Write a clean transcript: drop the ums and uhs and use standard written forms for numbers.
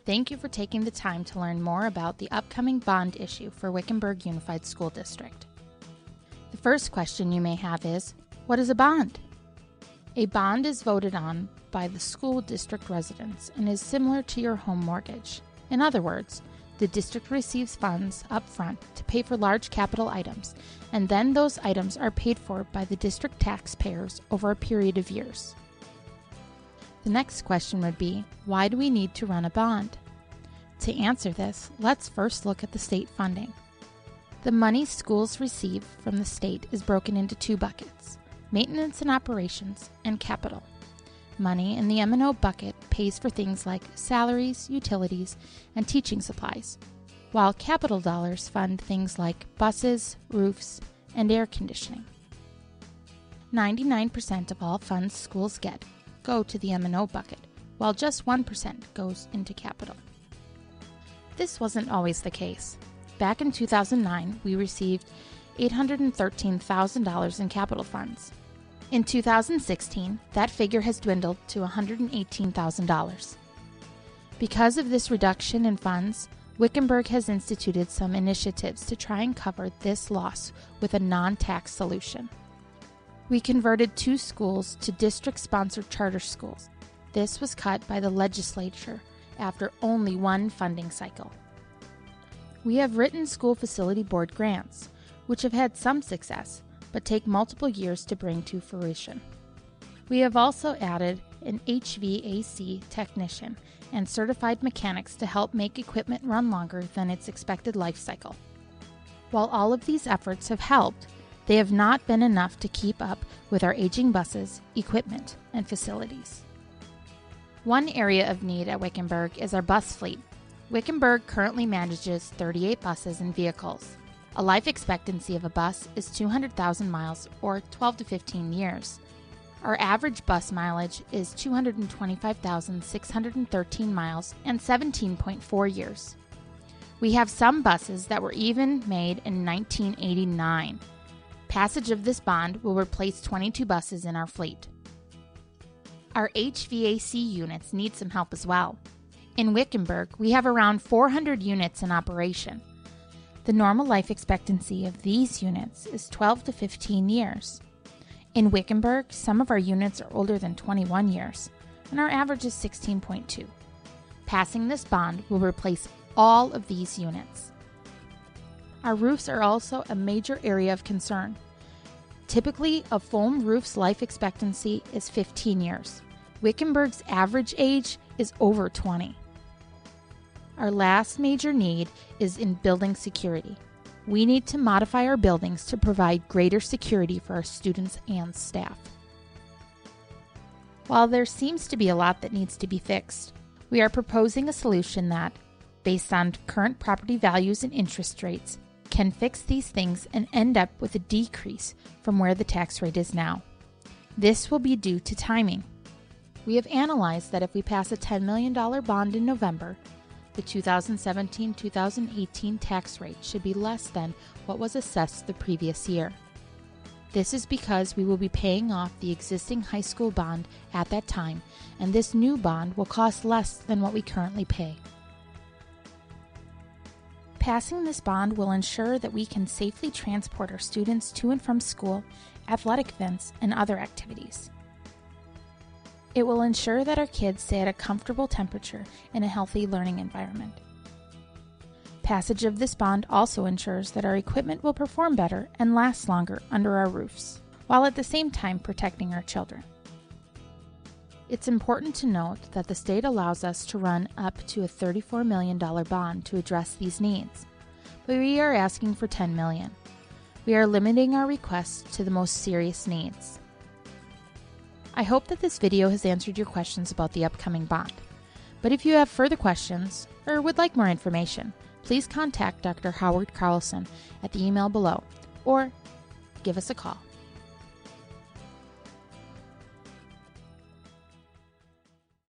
Thank you for taking the time to learn more about the upcoming bond issue for Wickenburg Unified School District. The first question you may have is, what is a bond? A bond is voted on by the school district residents and is similar to your home mortgage. In other words, the district receives funds up front to pay for large capital items, and then those items are paid for by the district taxpayers over a period of years. The next question would be, why do we need to run a bond? To answer this, let's first look at the state funding. The money schools receive from the state is broken into two buckets: maintenance and operations, and capital. Money in the M&O bucket pays for things like salaries, utilities, and teaching supplies, while capital dollars fund things like buses, roofs, and air conditioning. 99% of all funds schools get go to the M&O bucket, while just 1% goes into capital. This wasn't always the case. Back in 2009, we received $813,000 in capital funds. In 2016, that figure has dwindled to $118,000. Because of this reduction in funds, Wickenburg has instituted some initiatives to try and cover this loss with a non-tax solution. We converted 2 schools to district-sponsored charter schools. This was cut by the legislature after only one funding cycle. We have written school facility board grants, which have had some success, but take multiple years to bring to fruition. We have also added an HVAC technician and certified mechanics to help make equipment run longer than its expected life cycle. While all of these efforts have helped, they have not been enough to keep up with our aging buses, equipment, and facilities. One area of need at Wickenburg is our bus fleet. Wickenburg currently manages 38 buses and vehicles. A life expectancy of a bus is 200,000 miles or 12 to 15 years. Our average bus mileage is 225,613 miles and 17.4 years. We have some buses that were even made in 1989. Passage of this bond will replace 22 buses in our fleet. Our HVAC units need some help as well. In Wickenburg, we have around 400 units in operation. The normal life expectancy of these units is 12 to 15 years. In Wickenburg, some of our units are older than 21 years, and our average is 16.2. Passing this bond will replace all of these units. Our roofs are also a major area of concern. Typically, a foam roof's life expectancy is 15 years. Wickenburg's average age is over 20. Our last major need is in building security. We need to modify our buildings to provide greater security for our students and staff. While there seems to be a lot that needs to be fixed, we are proposing a solution that, based on current property values and interest rates, can fix these things and end up with a decrease from where the tax rate is now. This will be due to timing. We have analyzed that if we pass a $10 million bond in November, the 2017-2018 tax rate should be less than what was assessed the previous year. This is because we will be paying off the existing high school bond at that time, and this new bond will cost less than what we currently pay. Passing this bond will ensure that we can safely transport our students to and from school, athletic events, and other activities. It will ensure that our kids stay at a comfortable temperature in a healthy learning environment. Passage of this bond also ensures that our equipment will perform better and last longer under our roofs, while at the same time protecting our children. It's important to note that the state allows us to run up to a $34 million bond to address these needs, but we are asking for $10 million. We are limiting our requests to the most serious needs. I hope that this video has answered your questions about the upcoming bond, but if you have further questions or would like more information, please contact Dr. Howard Carlson at the email below or give us a call.